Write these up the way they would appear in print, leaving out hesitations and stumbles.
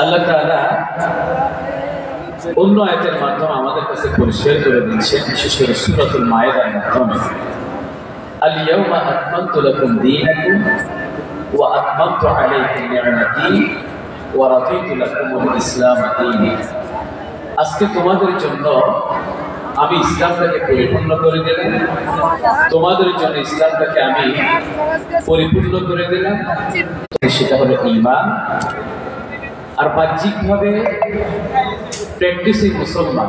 আল্লাহ তাআলা অন্য আয়াতের মাধ্যমে আমাদের কাছে পরিষ্কার করে দিচ্ছেন, বিশেষ করে সূরাতুল মায়েদার মাধ্যমে, আল ইয়াউমা আকমালতু লাকুম দীনাকুম ওয়া আতমামতু আলাইকুম নি'মাতি ওয়া রাদিতু লাকুমুল ইসলাম দীনা। আজকে তোমাদের জন্য আমি ইসলামটাকে পরিপূর্ণ করে দিলাম, তোমাদের জন্য ইসলামটাকে আমি পরিপূর্ণ করে দিলাম। সেটা হলো ঈমান। আর বাহ্যিকভাবে প্র্যাকটিসিং মুসলমান,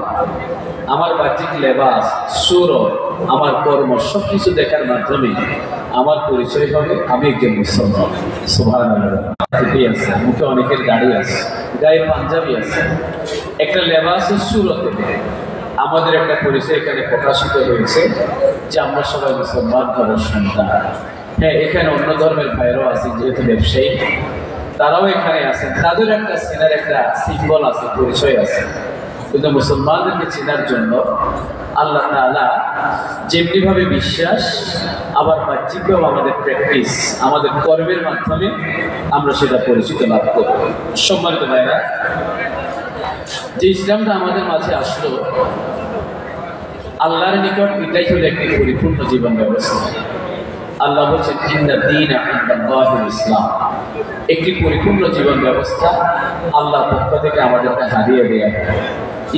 আমার বাহ্যিক লেবাস, সুরত, আমার কর্ম সবকিছু দেখার মাধ্যমে আমার পরিচয় হবে আমি একজন মুসলমান। সুবহানাল্লাহ। আছে মুখে অনেকের দাড়ি আছে, গায়ে পাঞ্জাবি আছে, একটা লেবাসের সুরতে আমাদের একটা পরিচয় এখানে প্রকাশিত হয়েছে যে আমরা সবাই মুসলমান ঘরের সন্তান। হ্যাঁ, এখানে অন্য ধর্মের ভাইরাও আছে, যেহেতু ব্যবসায়ী তারাও এখানে আছেন, তাদের একটা চেনার একটা সিম্বল আছে, পরিচয় আছে। কিন্তু মুসলমানদেরকে চেনার জন্য আল্লাহ তাআলা যেমনিভাবে বিশ্বাস, আবার বাহ্যিকভাবে আমাদের প্র্যাকটিস, আমাদের কর্মের মাধ্যমে আমরা সেটা পরিচিত লাভ করব। সম্মানিত ভাইরা, যে ইসলামটা আমাদের মাঝে আসলো, আল্লাহর নিকট এটাই হলো একটি পরিপূর্ণ জীবন ব্যবস্থা। আল্লাহ বলছেন ইন্না দীনা ইনদাল্লাহিল ইসলাম, একটি পরিপূর্ণ জীবন ব্যবস্থা আল্লাহর পক্ষ থেকে আমাদেরকে হারিয়ে দেয়া।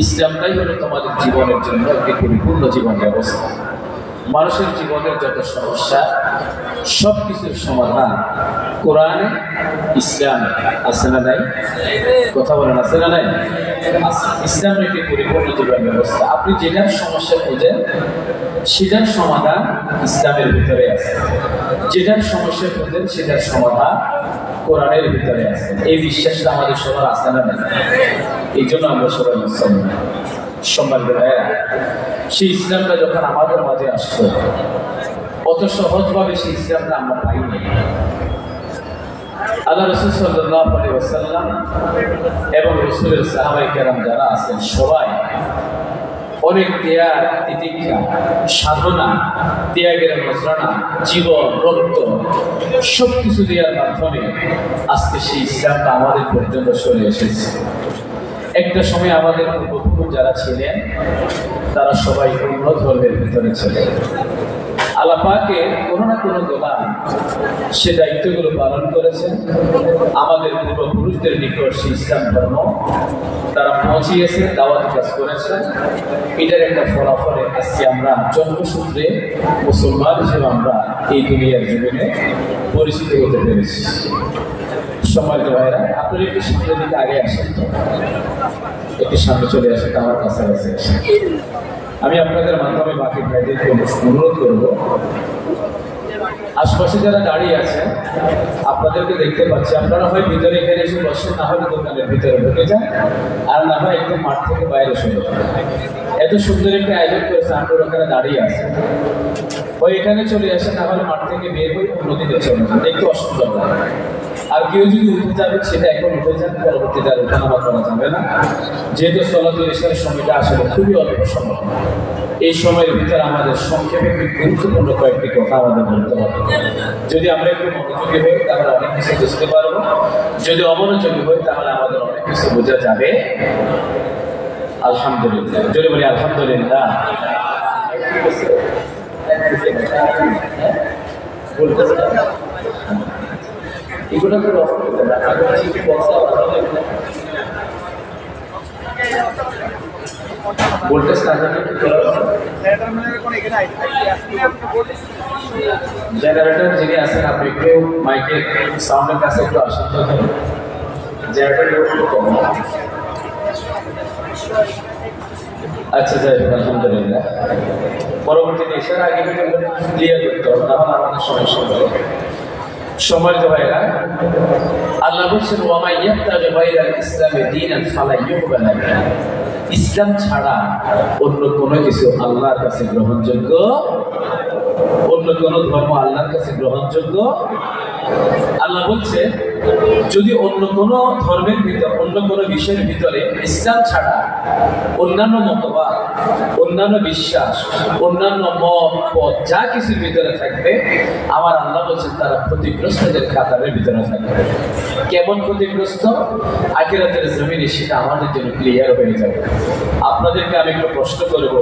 ইসলামটাই হলো তোমাদের জীবনের জন্য একটি পরিপূর্ণ জীবন ব্যবস্থা। মানুষের জীবনের যত সমস্যা সব কিছুর সমাধান কোরআনে, ইসলামে আছে না নাই? কথা বলেন, আছে না নাই? ইসলাম একটি পরিপূর্ণ জীবন ব্যবস্থা। আপনি যেটার সমস্যা খুঁজেন সেটার সমাধান ইসলামের ভিতরে আছে, যেটার সমস্যা খুঁজেন সেটার সমাধান কোরআনের ভিতরে আছে। এই বিশ্বাসটা আমাদের সবার আছে না নাই? এই জন্য আমরা সবাই মুসলমান। সম্মানিত ভাইয়েরা, সেই ইসলামটা যখন আমাদের মাঝে আসতো, অত সহজভাবে সেই ইসলামটা আমরা পাইনি। আল্লাহ রাসূল সাল্লাল্লাহু আলাইহি ওয়াসাল্লাম এবং রাসূলের সাহাবায়ে কেরাম যারা আছেন সবাই অনেক ত্যাগ, তিতিক্ষা, সাধনা, ত্যাগের নজরানা, জীবন, রক্ত সবকিছু দেওয়ার মাধ্যমে আজকে সেই ইসলামটা আমাদের পর্যন্ত চলে এসেছে। একটা সময় আমাদের পূর্বপুরুষ যারা ছিলেন তারা সবাই অন্য ধর্মের ভিতরে ছিলেন। আল্লাহ পাকের কোনো না কোনো গোলাম সে দায়িত্বগুলো পালন করেছেন। আমাদের পূর্বপুরুষদের নিকট সেই ইসলাম ধর্ম তারা পৌঁছিয়েছে, দাওয়াত কাজ করেছেন। এটার একটা ফলাফলে আজকে আমরা জন্মসূত্রে মুসলমান হিসেবে আমরা এই দুনিয়ার জীবনে পরিচিত হতে পেরেছি। সম্মানিত ভাইরা, আপনারা একটু সামনের দিকে আগে আসেন, একটু সামনে চলে আসেন, আমার কাছাকাছি আসেন। আমি আপনাদের মাধ্যমে বাকি ভাইদেরকে অনুরোধ করব, আশপাশে যারা দাঁড়িয়ে আছেন আপনাদেরকে দেখতে পাচ্ছি, আপনারা হয় ভিতরে এখানে এসে বসেন, না হলে দোকানের ভিতরে ঢুকে যান, আর না হয় একদম মাঠ থেকে বাইরে সরে যান। এত সুন্দর একটা আয়োজন করেছে, আপনারা ওখানে দাঁড়িয়ে আছেন, ওই এখানে চলে আসেন, না হলে মাঠ থেকে বের হয়ে নদীতে চলে যান, একটু অসুবিধা হয়। আর কেউ যদি উঠে যাবে সেটা এখন উঠে যান, পরবর্তীতে আর ওঠানামা করা যাবে না, যেহেতু সলাতুল ইশরার সময়টা আসলে খুবই অল্প সময়। এই সময়ের ভিতরে আমাদের সংক্ষেপে গুরুত্বপূর্ণ কয়েকটি কথা আমাদের বলতে হবে। যদি আমরা একটু মনোযোগী হই তাহলে অনেক কিছু বুঝতে পারবো, যদি অমনোযোগী হই তাহলে আমাদের অনেক কিছু বোঝা যাবে। আলহামদুলিল্লাহ, যদি বলি আলহামদুলিল্লাহ। এগুলো তো ভোল্টেজ না জানলে কি করা হবে? জেনারেটর যিনি আছেন আপনি একটু মাইকের সাউন্ডের কাছে একটু আসেন তো, জেনারেটর একটু কম। আচ্ছা, যাই হোক, আলহামদুলিল্লাহ। পরবর্তীতে এসার আগে ক্লিয়ার করতে হবে, তাহলে আমাদের সমস্যা হবে। সম্মানিত ভাইরা, আল্লাহ বলছেন ওয়া ইয়াবতাগি গায়রাল ইসলামি দীনান ফালা ইউকবালা মিনহু, ইসলাম ছাড়া অন্য কোনো কিছু আল্লাহর কাছে গ্রহণযোগ্য, অন্য কোনো ধর্ম আল্লাহর কাছে গ্রহণযোগ্য। আল্লাহ বলছে যদি অন্য কোনো ধর্মের ভিতর, অন্য কোনো বিষয়ের ভিতরে ইসলাম ছাড়া অন্যান্য মতবাদ, অন্যান্য বিশ্বাস, অন্যান্য মত পথ যা কিছুর ভিতরে থাকবে, আমার আল্লাহ বলছেন তারা ক্ষতিগ্রস্তদের কাতারের ভিতরে থাকবে। কেমন ক্ষতিগ্রস্ত? আখিরাতের জমিনে সেটা আমাদের জন্য ক্লিয়ার হয়ে যাবে। আপনাদেরকে আমি একটু প্রশ্ন করব,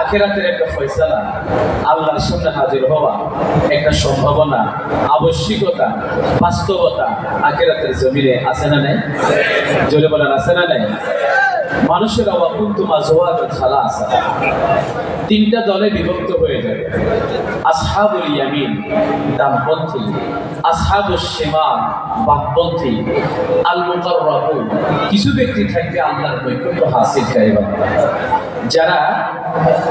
আখিরাতের একটা ফয়সালা, আল্লাহর সামনে হাজির হওয়া একটা সম্ভাবনা, আবশ্যিকতা, বাস্তবতা আখিরাতের জমিনে আছে না নাই? জোরে বলেন আছে না নাই? মানুষের তিনটা দলে বিভক্ত হয়ে যাবে। আসহাবুল ইয়ামিন ডানপন্থী, আসহাবুশ শিমাল বামপন্থী, আল মুকাররাবুন কিছু ব্যক্তি থাকবে আল্লাহর নৈকট্য হাসিলকারী বান্দা, যারা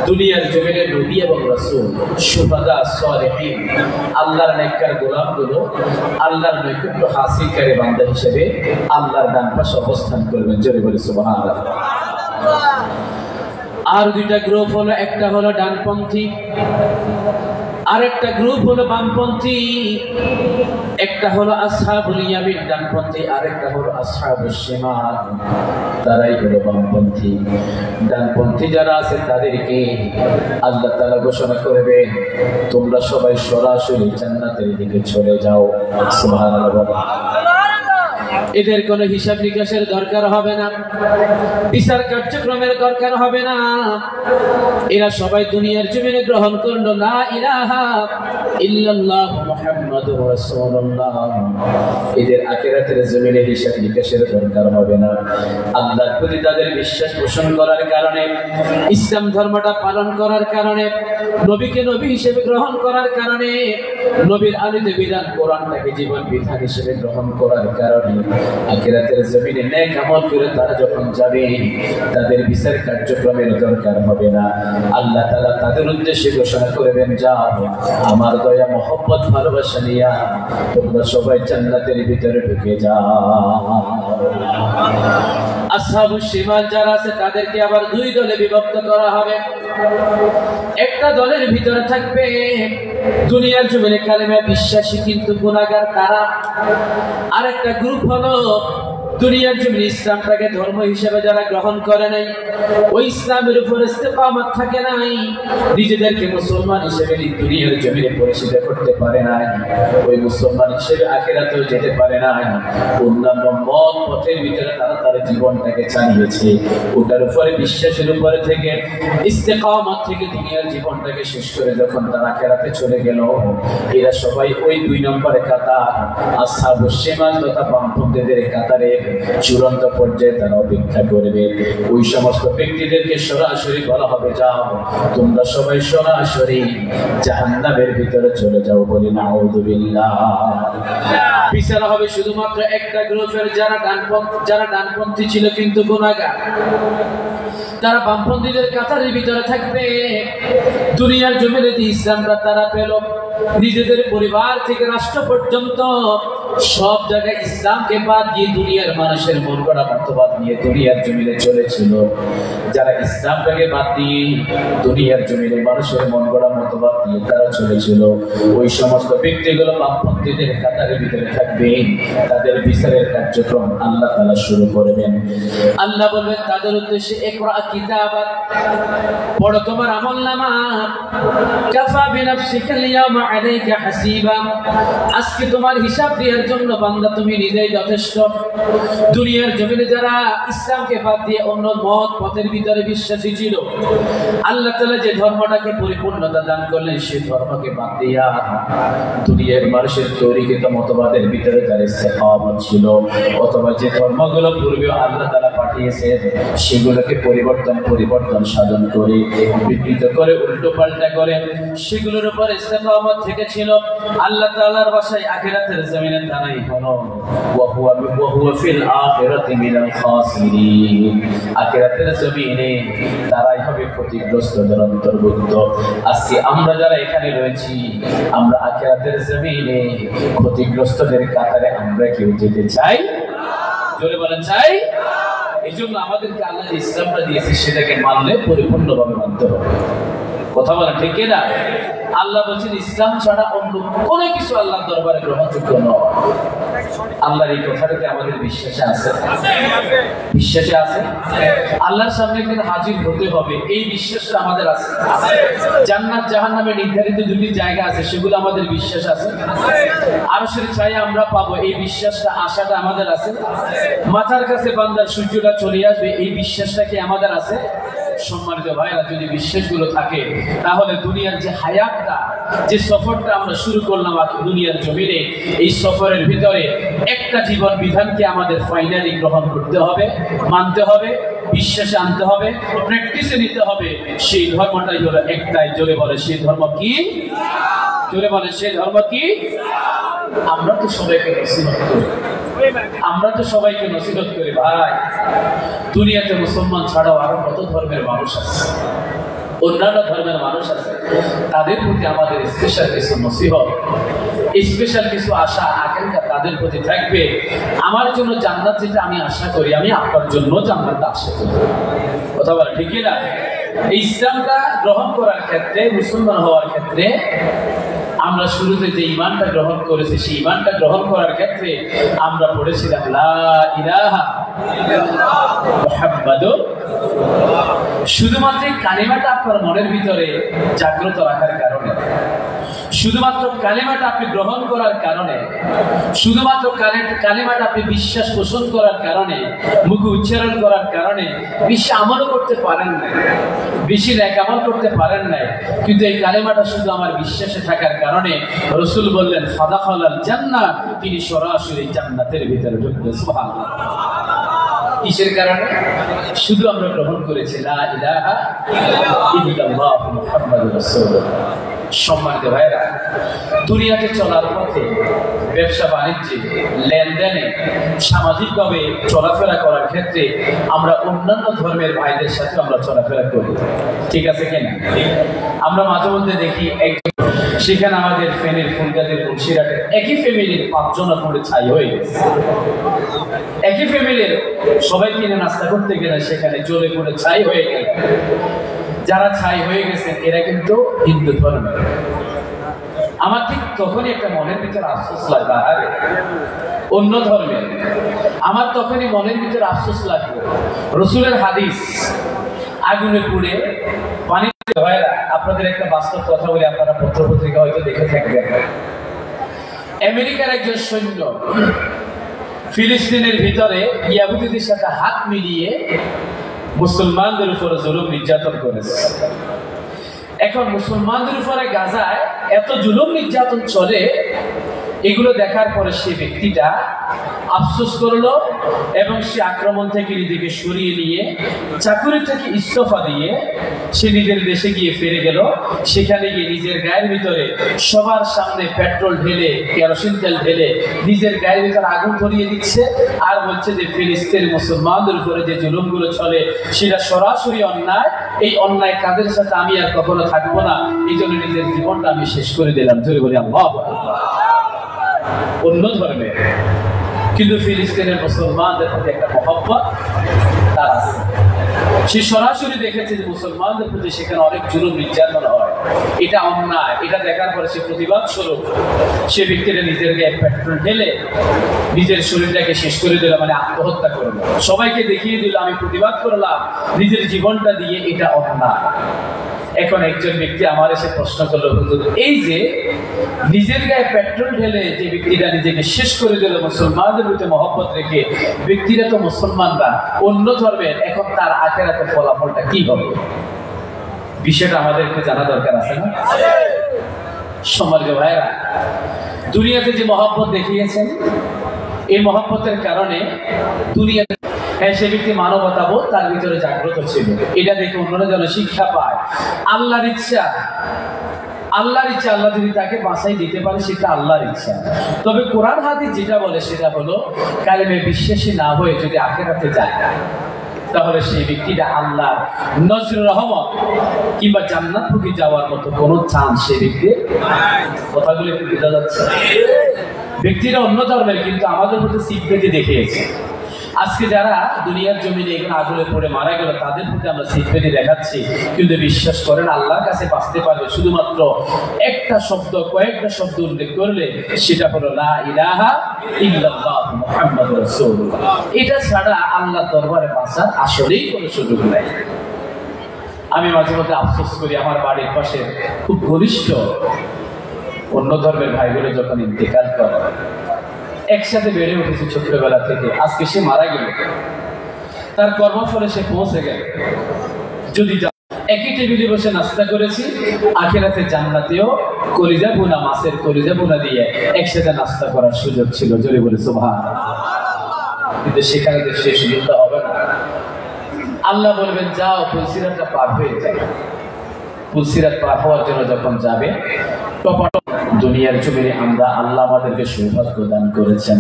দুনিয়ার জমিনে নবী এবং রাসূল, শুহাদা, সালেহীন, আল্লাহর নেককার গোলামগুলো আল্লাহর নৈকট্য হাসিলকারী বান্দা হিসেবে আল্লাহর ডান পাশে অবস্থান করবেন। জোরে বলে সুবহানাল্লাহ। আর দুইটা গ্রুপ হলো, একটা হলো ডানপন্থী, আরেকটা গ্রুপ হলো বামপন্থী। একটা হলো আসহাবুল ইয়ামিন ডানপন্থী, আরেকটা হলো আসহাবুশ শিমাল, তারাই হলো বামপন্থী। ডানপন্থী যারা আছে তাদেরকে আল্লাহ তাআলা ঘোষণা করবেন, তোমরা সবাই সরাসরি জান্নাতের দিকে চলে যাও। সুবহানাল্লাহ। এদের কোনো হিসাব নিকাশের দরকার হবে না, বিচার কার্যক্রমের দরকার হবে না। এরা সবাই দুনিয়ার জমিনে গ্রহণ করলো লা ইলাহা ইল্লাল্লাহ মুহাম্মাদুর রাসূলুল্লাহ। এদের আখিরাতের জমিনে হিসাব নিকাশের দরকার হবে না। আল্লাহর প্রতি তাদের বিশ্বাস পোষণ করার কারণে, ইসলাম ধর্মটা পালন করার কারণে, নবীকে নবী হিসেবে গ্রহণ করার কারণে, নবীর আলোতে বিধান কোরআনটাকে জীবন বিধান হিসেবে গ্রহণ করার কারণে আখিরাতের জমিনে নেক আমল করে তারা যখন যাবে, তাদের বিচার কার্যক্রমের দরকার হবে না। আল্লাহ তাআলা তাদের উদ্দেশ্যে ঘোষণা করবেন, যাও আমার দয়া মহব্বত ভালোবাসা নিয়া তোমরা সবাই জান্নাতের ভিতরে ঢুকে যাও। আসহাবুশ শিমাল যারা আছে তাদেরকে আবার দুই দলে বিভক্ত করা হবে। একটা দলের ভিতরে থাকবে দুনিয়ার জমিনে কালেমা বিশ্বাসী কিন্তু গুনাহগার তারা। আরেকটা গ্রুপ হলো দুনিয়ার জমিনে ইসলামটাকে ধর্ম হিসেবে যারা গ্রহণ করে নাই, ওই ইসলামের উপর ইস্তেকামত থাকে নাই, নিজেদেরকে মুসলমান হিসেবে দুনিয়ার জমিনে পরিচিত করতে পারে নাই, ওই মুসলমান হিসেবে আখিরাতেও যেতে পারে নাই। অন্যান্য মত পথের ভিতরে তারা তার জীবনটাকে চালিয়েছে, ওটার উপরে বিশ্বাসের উপরে থেকে ইস্তেকামত থেকে দুনিয়ার জীবনটাকে শেষ করে যখন তারা আখিরাতে চলে গেল, এরা সবাই ওই দুই নম্বরে কাতার, আসহাবুশ শিমাল তথা বামপন্থীদের কাতারে চূড়ান্ত পর্যায়ে তারা অপেক্ষা করবে। ওই সমস্ত ব্যক্তিদেরকে সরাসরি বলা হবে, যাও তোমরা সবাই সরাসরি জাহান্নামের ভিতরে চলে যাও। বলি নাউযুবিল্লাহ। বিচার হবে শুধুমাত্র একটা গ্রুপের, যারা ডানপন্থী ছিল কিন্তু গুনাহগার, তারা বামপন্থীদের কাতারের ভিতরে থাকবে। দুনিয়ার জমিনে ইসলামটা তারা পেল, নিজেদের পরিবার থেকে রাষ্ট্র পর্যন্ত সব জায়গায় ইসলামকে বাদ দিয়ে দুনিয়ার মানুষের মন গড়া মতবাদ নিয়ে দুনিয়ার জমিনে চলেছিল। যারা ইসলামটাকে বাদ দিয়ে দুনিয়ার জমিনে মানুষের মন গড়া মতবাদ নিয়ে তারা চলেছিল, ওই সমস্ত ব্যক্তিগুলো বামপন্থীদের কাতারের ভিতরে থাকবে। তাদের বিচারের কার্যক্রম আল্লাহ তাআলা শুরু করবেন। আল্লাহ বলবেন তাদের উদ্দেশ্যে, ইকরা কিতাবাক, পড়ো তোমার আমলনামা, কাফা বিনাফসিকা আল-ইয়াওমা আলাইকা হাসিবা, আজকে তোমার হিসাব দেওয়ার জন্য বান্দা তুমি নিজেই যথেষ্ট। দুনিয়ার জমিনে যারা ইসলামকে বাদ দিয়ে অন্য মত পথের ভিতরে বিশ্বাসী ছিল, আল্লাহ তাআলা যে ধর্মটাকে পরিপূর্ণতা দান করলেন, সেই ধর্মকে বাদ দিয়া দুনিয়ার মানুষের তৈরিকৃত মতবাদের ভিতরে যারা ইস্তেকামত ছিল, অথবা যে ধর্মগুলো পূর্বে আল্লাহ তাআলা পাঠিয়েছে সেগুলোকে পরিবর্তন সাধন করে, বিকৃত করে, উল্টো পাল্টা করে সেগুলোর উপর ইস্তেকামত থেকে ছিল, আল্লাহ তাআলার ভাষায় আখিরাতের জমিনে তারাই হলো ওয়া হুয়া ফিল আখিরাতি মিনাল খাসিরিন। আখিরাতের জমিনে তারাই হবে ক্ষতিগ্রস্তদের অন্তর্ভুক্ত। আজকে আমরা যারা এখানে রয়েছি, আমরা আখিরাতের জমিনে ক্ষতিগ্রস্তদের কাতারে আমরা কেউ যেতে চাই? জোরে বলেন চাই? এই জন্য আমাদেরকে আল্লাহ ইসলামটা দিয়েছে, সেটাকে মানলে পরিপূর্ণভাবে মানতে হবে। কথা বলা ঠিক না? আল্লাহ বলছেন ইসলাম ছাড়া অন্য কোনো কিছু আল্লাহর দরবারে গ্রহণযোগ্য নয়। আল্লাহর এই কথাটাকে আমাদের বিশ্বাসে আছে, বিশ্বাসে আছে। আল্লাহর সামনে একদিন হাজির হতে হবে, এই বিশ্বাসটা আমাদের আছে। জান্নাত জাহান্নামে নির্ধারিত দুটি জায়গা আছে, সেগুলো আমাদের বিশ্বাস আছে। আরশের ছায়া আমরা পাবো, এই বিশ্বাসটা আশাটা আমাদের আছে। মাথার কাছে বান্দার সূর্যটা চলে আসবে, এই বিশ্বাসটা কি আমাদের আছে? সম্মানিত ভাইরা, যদি বিশ্বাসগুলো থাকে তাহলে দুনিয়ার যে হায়াতটা, যে সফরটা আমরা শুরু করলাম দুনিয়ার জমিনে, এই সফরের ভিতরে একটা জীবন বিধানকে আমাদের ফাইনালি গ্রহণ করতে হবে, মানতে হবে, বিশ্বাসে আনতে হবে, প্র্যাকটিসে নিতে হবে। সেই ধর্মটাই হলো একটাই। জোরে বলে সেই ধর্ম কি? জোরে বলে সেই ধর্ম কি? আমরা তো সবাইকে নসিহত করি, আমরা তো সবাইকে নসিহত করি ভাই, দুনিয়াতে মুসলমান ছাড়াও আরো কত ধর্মের মানুষ আছে, অন্যান্য ধর্মের মানুষ আছে, তাদের প্রতি আমাদের স্পেশাল কিছু নসিহত, স্পেশাল কিছু আশা আকাঙ্ক্ষা তাদের প্রতি থাকবে। আমার জন্য জান্নাত যেটা আমি আশা করি, আমি আপনার জন্য জান্নাত আশা করি। কথা বলে ঠিক না? এই ইসলামটা গ্রহণ করার ক্ষেত্রে, মুসলমান হওয়ার ক্ষেত্রে আমরা শুরুতে যে ঈমানটা গ্রহণ করেছি, সেই ঈমানটা গ্রহণ করার ক্ষেত্রে আমরা পড়েছিলাম লা ইলাহা ইল্লাল্লাহ মুহাম্মাদুর। শুধুমাত্র কালিমাটা আপনার মনের ভিতরে জাগ্রত রাখার কারণে, শুধুমাত্র কালিমাটা আপনি গ্রহণ করার কারণে, শুধুমাত্র কালিমাটা আপনি বিশ্বাস পোষণ করার কারণে, মুখে উচ্চারণ করার কারণে বেশি আমলও করতে পারেন না, বেশি নেক আমল করতে পারেন না, কিন্তু এই কালিমাটা শুধু আমার বিশ্বাসে থাকার কারণে রাসূল বললেন ফাদাখালাল জান্নাত, তিনি সরাসরি জান্নাতের ভিতরে ঢুকবেন। সুবহানাল্লাহ। কিসের কারণে? শুধু আমরা গ্রহণ করেছি লা ইলাহা ইল্লাল্লাহ মুহাম্মাদুর রাসূলুল্লাহ। সম্মানিত ভাইরা, দুনিয়াতে চলার পথে, ব্যবসা বাণিজ্যে, লেনদেনে, সামাজিকভাবে চলাফেরা করার ক্ষেত্রে আমরা অন্যান্য ধর্মের ভাইদের সাথে আমরা চলাফেরা করি, ঠিক আছে কিনা? আমরা মাঝে মধ্যে দেখি সেখানে আমাদের ফেনীর ফুলগাজীর মুন্সিরহাটের একই ফ্যামিলির 5 জন করে ছাই হয়ে গেছে। একই ফ্যামিলির সবাই কিনে নাস্তা করতে গেলে সেখানে জ্বলে পড়ে ছাই হয়ে গেল। যারা ছাই হয়ে গেছেন এরা কিন্তু হিন্দু ধর্মের। আমার ঠিক তখনই একটা মনের ভিতরে আফসোস লাগবে, আরে অন্য ধর্মের। আমার তখনই মনের ভিতরে আফসোস লাগবে, রাসূলের হাদিস আগুনে পুড়ে পানি। ভাইরা, আপনাদের একটা বাস্তব কথা বলি, আপনারা পত্রপত্রিকা হয়তো দেখে থাকবেন। আমেরিকার একজন সৈন্য ফিলিস্তিনের ভিতরে ইহুদিদের সাথে হাত মিলিয়ে মুসলমানদের উপরে জুলুম নির্যাতন করেছে। এখন মুসলমানদের উপরে গাজায় এত জুলুম নির্যাতন চলে, এগুলো দেখার পরে সে ব্যক্তিটা আফসোস করলো এবং সে আক্রমণ থেকে নিজেকে সরিয়ে নিয়ে চাকুরি থেকে ইস্তফা দিয়ে সে নিজের দেশে গিয়ে ফিরে গেল। সেখানে গিয়ে নিজের গায়ের ভিতরে সবার সামনে পেট্রোল ঢেলে, কেরোসিন তেল ঢেলে নিজের গায়ের ভিতরে আগুন ধরিয়ে দিচ্ছে আর বলছে যে ফিলিস্তিনের মুসলমানদের উপরে যে জুলুমগুলো চলে সেটা সরাসরি অন্যায়, এই অন্যায় কাজের সাথে আমি আর কখনো থাকবো না, এই জন্য নিজের জীবনটা আমি শেষ করে দিলাম। জোরে বলি আল্লাহু আকবার। অন্য ধর্মের, কিন্তু ফিলিস্তিনের মুসলমানদের প্রতি একটা মহব্বত তার আছে। সে সরাসরি দেখেছে যে মুসলমানদের প্রতি সেখানে অনেক জুলুম নির্যাতন হয়, এটা অন্যায়। এটা দেখার পরে সে প্রতিবাদ স্বরূপ সে ব্যক্তিটা নিজের গায়ে পেট্রোল ঢেলে নিজের শরীরটাকে শেষ করে দিল, মানে আত্মহত্যা করলো। সবাইকে দেখিয়ে দিল আমি প্রতিবাদ করলাম নিজের জীবনটা দিয়ে, এটা অন্যায়। এখন একজন ব্যক্তি আমার এসে প্রশ্ন করলো, এই যে নিজের গায়ে পেট্রোল ঢেলে যে ব্যক্তিটা নিজেকে শেষ করে দিল মুসলমানদের প্রতি মহব্বত রেখে, ব্যক্তিরা তো মুসলমানরা, অন্য ধর্মের, এখন তার আখিরাতের ফলাফলটা কি হবে? বিষয়টা আমাদেরকে জানা দরকার আছে না? সম্মানিত ভাইরা, দুনিয়াতে যে মহব্বত দেখিয়েছেন, এই মহব্বতের কারণে দুনিয়াতে সে ব্যক্তি মানবতাবোধ তার ভিতরে জাগ্রত ছিল। এটা দেখে অন্যরা যেন শিক্ষা পায়। আল্লাহর ইচ্ছা, আল্লাহর ইচ্ছা, আল্লাহ যদি তাকে বাঁচাই দিতে পারে সেটা আল্লাহর ইচ্ছা। তবে কোরআন হাদিস যেটা বলে সেটা হলো, কালেমে বিশ্বাসী না হয়ে যদি আখিরাতে যায় তাহলে সেই ব্যক্তিটা আল্লাহর নজরুল রহমত কিংবা জান্নাতমুখী যাওয়ার মতো কোনো চান্স সে ব্যক্তির। কথাগুলো একটু বোঝা যাচ্ছে? ব্যক্তিরা অন্য ধর্মের, কিন্তু আমাদের মধ্যে সিম্পেথি দেখিয়েছে। আজকে যারা দুনিয়ার জমিনে এখানে আগুনে পড়ে মারা গেল তাদের প্রতি আমরা সিম্পেথি দেখাচ্ছি, কিন্তু বিশ্বাস করেন আল্লাহর কাছে বাঁচতে পারবে শুধুমাত্র একটা শব্দ, কয়েকটা শব্দ উল্লেখ করলে, সেটা হলো লা ইলাহা ইল্লাল্লাহ মুহাম্মাদুর রাসূলুল্লাহ। এটা ছাড়া আল্লাহর দরবারে বাঁচার আসলেই কোনো সুযোগ নাই। আমি মাঝে মধ্যে আফসোস করি, আমার বাড়ির পাশে খুব ঘনিষ্ঠ অন্য ধর্মের ভাইগুলো যখন ইন্তেকাল করে, একসাথে বেড়ে উঠেছে ছোটবেলা থেকে, আজকে সে মারা গেল, তার কর্মফলে সে পৌঁছে গেল। যদি একই টেবিলে বসে নাস্তা করেছি, আখিরাতে জান্নাতেও কলিজা ভুনা, মাছের কলিজা ভুনা দিয়ে একসাথে নাস্তা করার সুযোগ ছিল। জোরে বলে সুবহানাল্লাহ। কিন্তু সেখানে তো সে সুযোগটা হবে না। আল্লাহ বলবেন যাও পুলসিরাতটা পার হয়ে যাবে। পুলসিরাত পার হওয়ার জন্য যখন যাবে, দুনিয়ার জমিনে আমরা আল্লাহ আমাদেরকে সৌভাগ্য দান করেছেন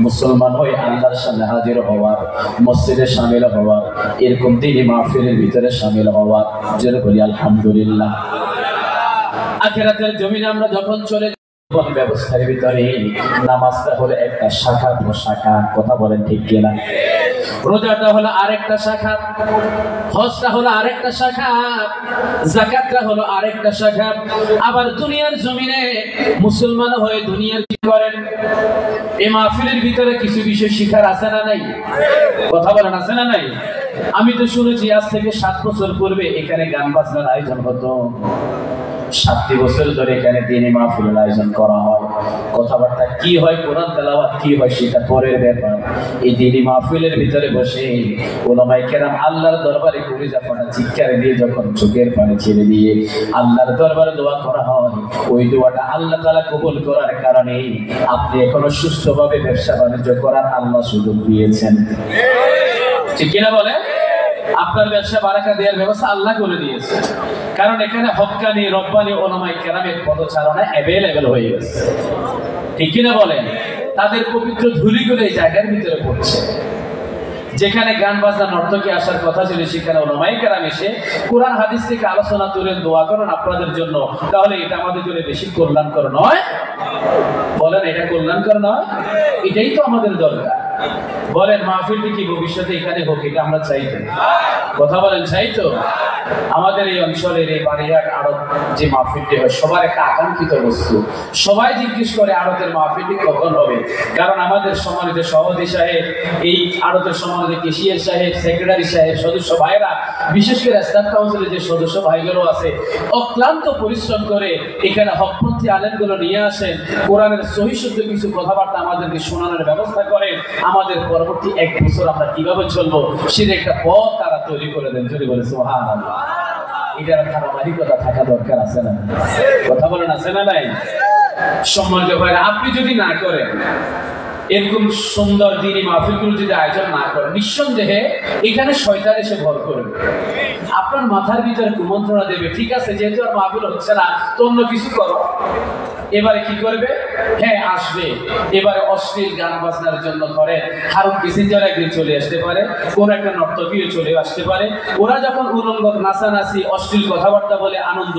মুসলমান হয়ে আল্লাহর সামনে হাজির হওয়ার, মসজিদে শামিল হওয়ার, এরকম দিনই মাহফিলের ভিতরে শামিল হওয়ার। যেন বলি আলহামদুলিল্লাহ। আখিরাতের জমিনে আমরা যখন চলে ব্যবস্থার ভিতরে নামাজটা হলো একটা শাখা, প্রশাখা, কথা বলেন ঠিক কিনা? রোজাটা হলো আরেকটা শাখা, হজটা হলো আরেকটা শাখা, যাকাতটা হলো আরেকটা শাখা। আবার দুনিয়ার জমিনে মুসলমান হয়ে দুনিয়ার কি করেন? এই মাহফিলের ভিতরে কিছু বিষয় শিখার আছে না নাই? কথা বলেন আছে না নাই? আমি তো শুনেছি আজ থেকে 7 বছর পূর্বে এখানে গান বাজনার আয়োজন হতো। 7 বছর ধরে এখানে দিনী মাহফিলের আয়োজন করা হয়। কথাবার্তা কি হয়, কোরআন তেলাওয়াত কি হয়, সেটা পরের ব্যাপার। এই দিনী মাহফিলের ভিতরে বসে উলামায়ে কেরাম আল্লাহর দরবারে কলিজা ফাটা চিৎকার দিয়ে যখন চোখের পানি ছেড়ে দিয়ে আল্লাহর দরবারে দোয়া করা হয়, ওই দোয়াটা আল্লাহ তাআলা কবুল করার কারণে আপনি এখনো সুস্থভাবে ব্যবসা বাণিজ্য করার আল্লাহ সুযোগ দিয়েছেন। ঠিক কিনা বলে? আপনার ব্যবসা বারাকা দেওয়ার ব্যবস্থা আল্লাহ করে দিয়েছে, কারণ এখানে হক্কানি রব্বানি উলামায়ে কেরামের পদচারণা অ্যাভেলেবল হয়ে গেছে। ঠিক কিনা বলেন? তাদের পবিত্র ধুলিগুলো এই জায়গার ভিতরে পড়ছে। যেখানে গান বাজনা নর্তকী আসার কথা ছিল, সেখানে উলামায়ে কেরাম এসে কোরআন হাদিস থেকে আলোচনা করে দোয়া করেন আপনাদের জন্য। তাহলে এটা আমাদের জন্য বেশি কল্যাণকর নয়? বলেন এটা কল্যাণকর নয়? এটাই তো আমাদের দরকার। বলেন মাহফিলটি কি ভবিষ্যতে এখানে হোক, এটা আমরা চাই তো? কথা বলেন চাই তো? আমাদের এই অঞ্চলের এই বাড়িহাট আড়ত যে মাহফিলটি হয় সবার একটা আকাঙ্ক্ষিত বস্তু। সবাই জিজ্ঞেস করে আড়তের মাহফিলটি কখন হবে, কারণ আমাদের সম্মানিত সভাপতি সাহেব, এই আড়তের সম্মানিত কেশিয়ার সাহেব, সেক্রেটারি সাহেব, সদস্য ভাইরা, বিশেষ করে স্টাফ কাউন্সিলের যে সদস্য ভাইগুলো আছে, অক্লান্ত পরিশ্রম করে এখানে হকপন্থী আলেমগুলো নিয়ে আসেন, কোরআনের সহি শুদ্ধ কিছু কথাবার্তা আমাদেরকে শোনানোর ব্যবস্থা করেন। আমাদের পরবর্তী 1 বছর আমরা কিভাবে চলবো সেটা একটা পথ তারা তৈরি করে দেন। যদি বলে সুবহানাল্লাহ। এটার ধারাবাহিকতা থাকা দরকার আছে না? কথা বলেন আছে না নাই? সম্মানিত ভাইরা, আপনি যদি না করেন, এরকম সুন্দর দিনী মাহফিলগুলো যদি আয়োজন না করেন, নিঃসন্দেহে এখানে শয়তান এসে ভর করবে। আপনার মাথার ভিতরে কুমন্ত্রণা দেবে, ঠিক আছে যেহেতু আর মাহফিল হচ্ছে না তো অন্য কিছু করো। এবারে কি করবে? হ্যাঁ আসবে, এবারে অশ্লীল গান বাজনার জন্য করে হারুন কিসিঞ্জার একদিন চলে আসতে পারে, কোন একটা নর্তকীও চলে আসতে পারে। ওরা যখন উলঙ্গ নাচানাচি অশ্লীল কথাবার্তা বলে আনন্দ